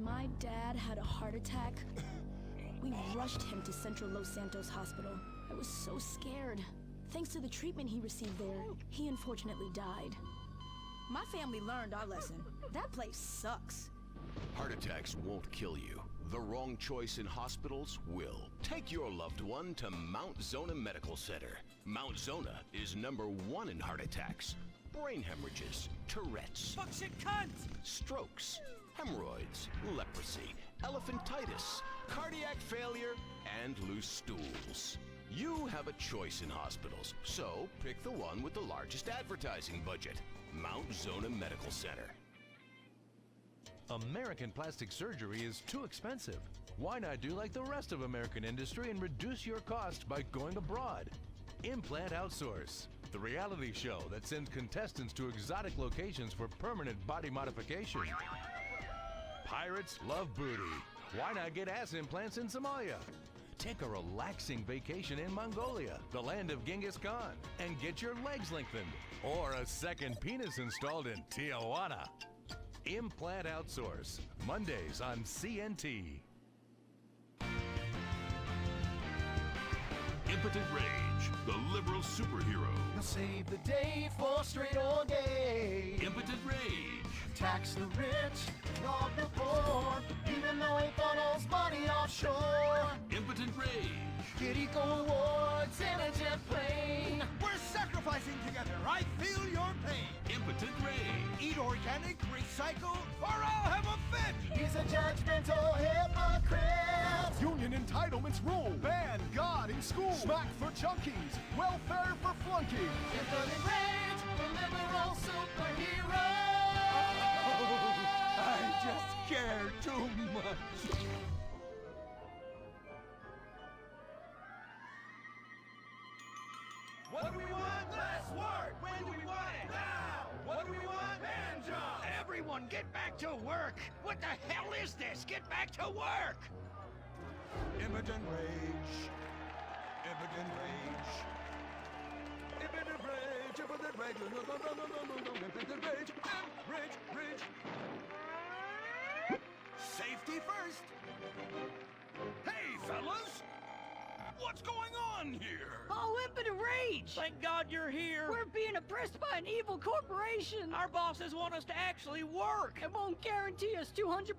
When my dad had a heart attack, we rushed him to Central Los Santos Hospital. I was so scared. Thanks to the treatment he received there, he unfortunately died. My family learned our lesson. That place sucks. Heart attacks won't kill you. The wrong choice in hospitals will. Take your loved one to Mount Zona Medical Center. Mount Zona is #1 in heart attacks, brain hemorrhages, Tourette's, Fuckshit cunt! strokes, hemorrhoids, leprosy, elephantitis, cardiac failure, and loose stools. You have a choice in hospitals, so pick the one with the largest advertising budget. Mount Zona Medical Center. American plastic surgery is too expensive. Why not do like the rest of American industry and reduce your cost by going abroad? Implant Outsource, the reality show that sends contestants to exotic locations for permanent body modification. Pirates love booty. Why not get ass implants in Somalia? Take a relaxing vacation in Mongolia, the land of Genghis Khan, and get your legs lengthened. Or a second penis installed in Tijuana. Implant Outsource, Mondays on CNT. Impotent Rage, the liberal superhero. He'll save the day for straight or gay. Impotent Rage. Tax the rich, rob the poor, even though he funnels money offshore. Impotent Rage. Kid Eco Awards in a jet plane. We're sacrificing together. I feel your pain. Impotent Rage. Eat organic, recycle, or I'll have a fit. He's a judgmental hypocrite. Union entitlements rule. Ban God in school. Smack for junkies. Welfare for flunkies. Impotent Rage, the liberal superhero. I just care too much. What do we want? Less work! When do we want it? Now! What do we want? Hand job! Everyone get back to work! What the hell is this? Get back to work! Impotent Rage. Impotent Rage. Impotent Rage. Impotent Rage. No. Impotent Rage. Rage. Safety first. Hey, fellas! What's going on here? Oh, Impotent Rage! Thank God you're here! We're being oppressed by an evil corporation! Our bosses want us to actually work! And won't guarantee us 200%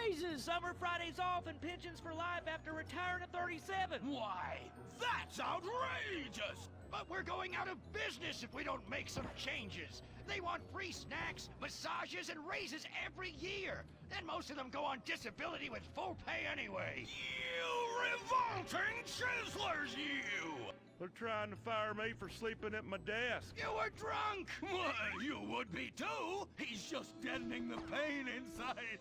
raises! Summer Fridays off and pensions for life after retiring at 37! Why, that's outrageous! But we're going out of business if we don't make some changes! They want free snacks, massages, and raises every year! And most of them go on disability with full pay anyway! You revolting chiselers, you! They're trying to fire me for sleeping at my desk. You were drunk! Well, you would be too! He's just deadening the pain inside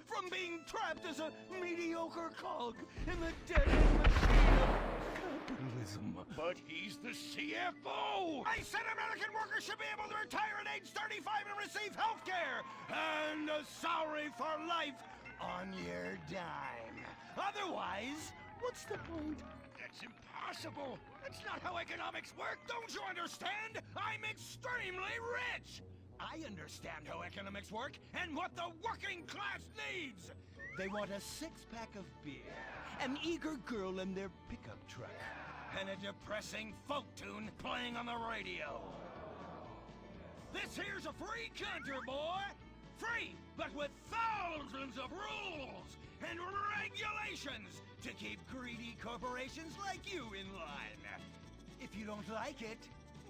from being trapped as a mediocre cog in the dead-end machine of capitalism. But he's the CFO! I said American workers should be able to retire at age 35 and receive health care and a salary for life on your dime. Otherwise, what's the point? That's impossible! That's not how economics work! Don't you understand? I'm extremely rich! I understand how economics work and what the working class needs! They want a six-pack of beer, an eager girl in their pickup truck, and a depressing folk tune playing on the radio. This here's a free country, boy! Free, but with thousands of rules and regulations to keep greedy corporations like you in line. If you don't like it,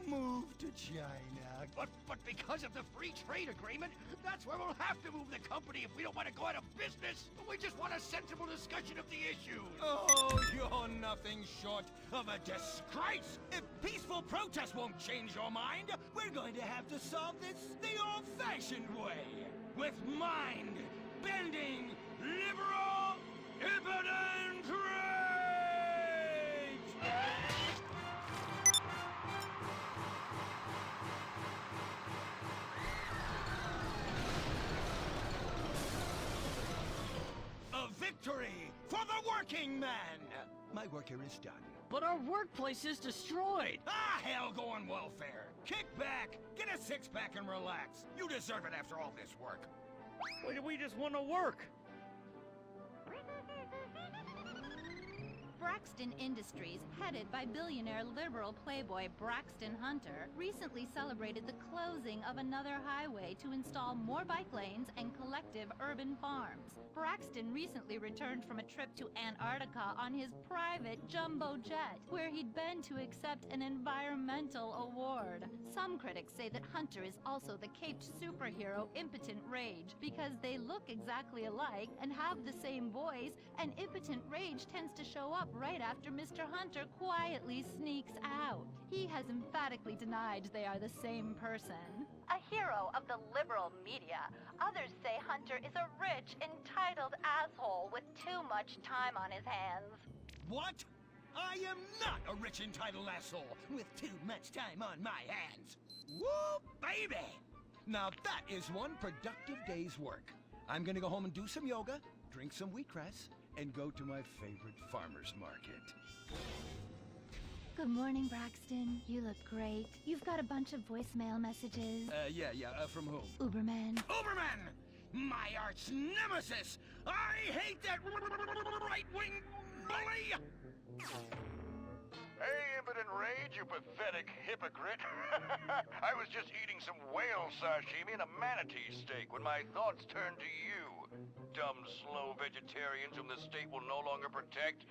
move to China. But because of the free trade agreement, that's where we'll have to move the company if we don't want to go out of business. We just want a sensible discussion of the issue. Oh, you're nothing short of a disgrace. If peaceful protest won't change your mind, we're going to have to solve this the old-fashioned way. With mind-bending, liberal, impotent rage! A victory for the working man! My work here is done. But our workplace is destroyed! Ah, hell, go on welfare. Kick back, get a six-pack and relax. You deserve it after all this work. We just want to work. Braxton Industries, headed by billionaire liberal playboy Braxton Hunter, recently celebrated the closing of another highway to install more bike lanes and collective urban farms. Braxton recently returned from a trip to Antarctica on his private jumbo jet, where he'd been to accept an environmental award. Some critics say that Hunter is also the caped superhero Impotent Rage, because they look exactly alike and have the same voice, and Impotent Rage tends to show up right after Mr. Hunter quietly sneaks out. He has emphatically denied they are the same person. A hero of the liberal media, others say Hunter is a rich, entitled asshole with too much time on his hands. What? I am not a rich, entitled asshole with too much time on my hands. Woo, baby! Now that is one productive day's work. I'm gonna go home and do some yoga, drink some wheatgrass, and go to my favorite farmer's market. Good morning, Braxton. You look great. You've got a bunch of voicemail messages. From whom? Uberman. Uberman! My arch nemesis! I hate that right-wing bully! Hey, Impotent Rage, you pathetic hypocrite. I was just eating some whale sashimi and a manatee steak when my thoughts turned to you. Dumb, slow vegetarians whom the state will no longer protect.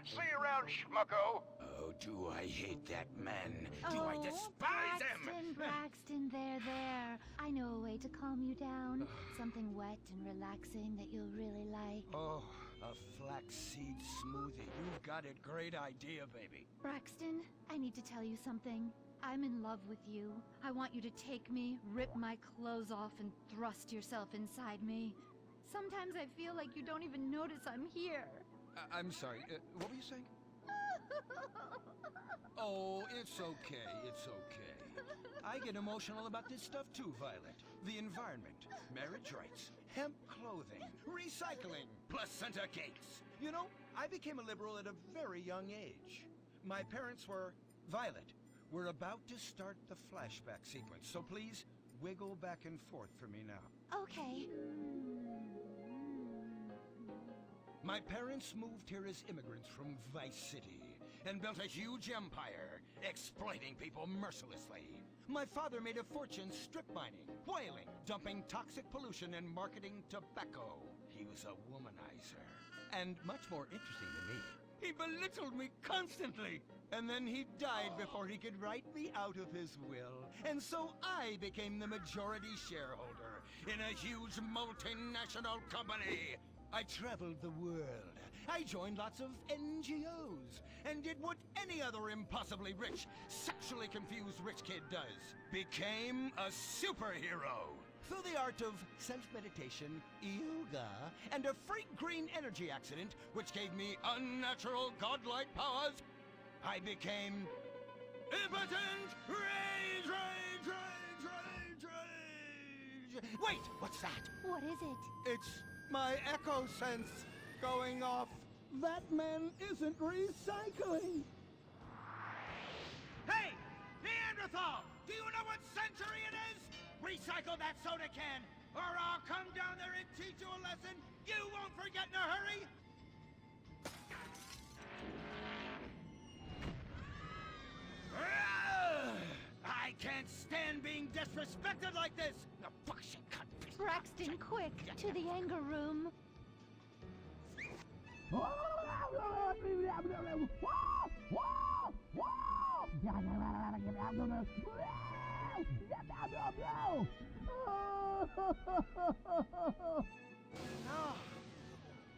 See you around, schmucko. Oh, do I hate that man? Do I despise him? Braxton, there. I know a way to calm you down. Something wet and relaxing that you'll really like. Oh, a flaxseed smoothie. You've got a great idea, baby. Braxton, I need to tell you something. I'm in love with you. I want you to take me, rip my clothes off, and thrust yourself inside me. Sometimes I feel like you don't even notice I'm here. I'm sorry, what were you saying? Oh, it's okay, it's okay. I get emotional about this stuff too, Violet. The environment, marriage rights, hemp clothing, recycling, placenta cakes. You know, I became a liberal at a very young age. My parents were... Violet, we're about to start the flashback sequence, so please wiggle back and forth for me now. Okay. My parents moved here as immigrants from Vice City and built a huge empire, exploiting people mercilessly. My father made a fortune strip mining, whaling, dumping toxic pollution, and marketing tobacco. He was a womanizer. And much more interesting than me, he belittled me constantly. And then he died before he could write me out of his will. And so I became the majority shareholder in a huge multinational company. I traveled the world. I joined lots of NGOs and did what any other impossibly rich, sexually confused rich kid does. Became a superhero. Through the art of self-meditation, yoga, and a freak green energy accident, which gave me unnatural godlike powers, I became Impotent Rage! Wait, what's that? What is it? It's my echo sense going off. That man isn't recycling. Hey, Neanderthal! Do you know what century it is? Recycle that soda can, or I'll come down there and teach you a lesson you won't forget in a hurry! I can't stand being disrespected like this! Now, bullshit, cunt. Braxton, quick, to the anger room. Oh,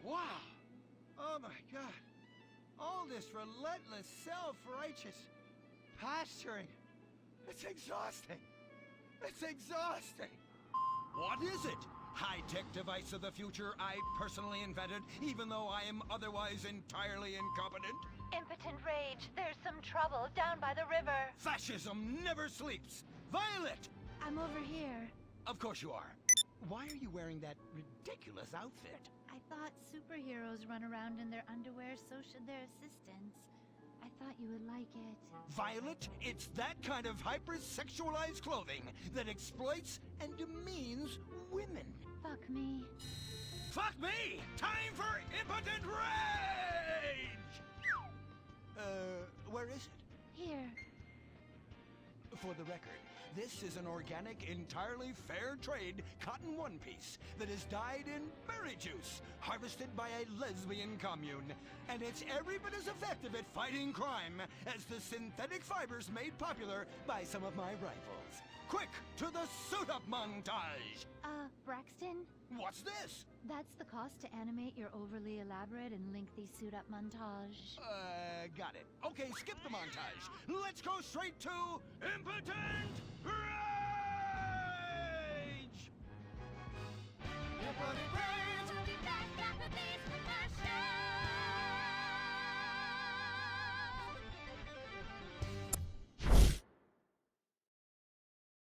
wow. Oh my God. All this relentless, self-righteous posturing. It's exhausting. It's exhausting. What is it? High-tech device of the future I personally invented, even though I am otherwise entirely incompetent? Impotent Rage, there's some trouble down by the river. Fascism never sleeps. Violet! I'm over here. Of course you are. Why are you wearing that ridiculous outfit? I thought superheroes run around in their underwear, so should their assistants. I thought you would like it. Violet, it's that kind of hypersexualized clothing that exploits and demeans women. Fuck me. Fuck me! Time for Impotent Rage! Where is it? Here. For the record, this is an organic, entirely fair trade cotton one piece that is dyed in berry juice, harvested by a lesbian commune. And it's every bit as effective at fighting crime as the synthetic fibers made popular by some of my rivals. Quick, to the suit-up montage! Braxton? What's this? That's the cost to animate your overly elaborate and lengthy suit-up montage. Got it. Okay, skip the montage. Let's go straight to Impotent Rage!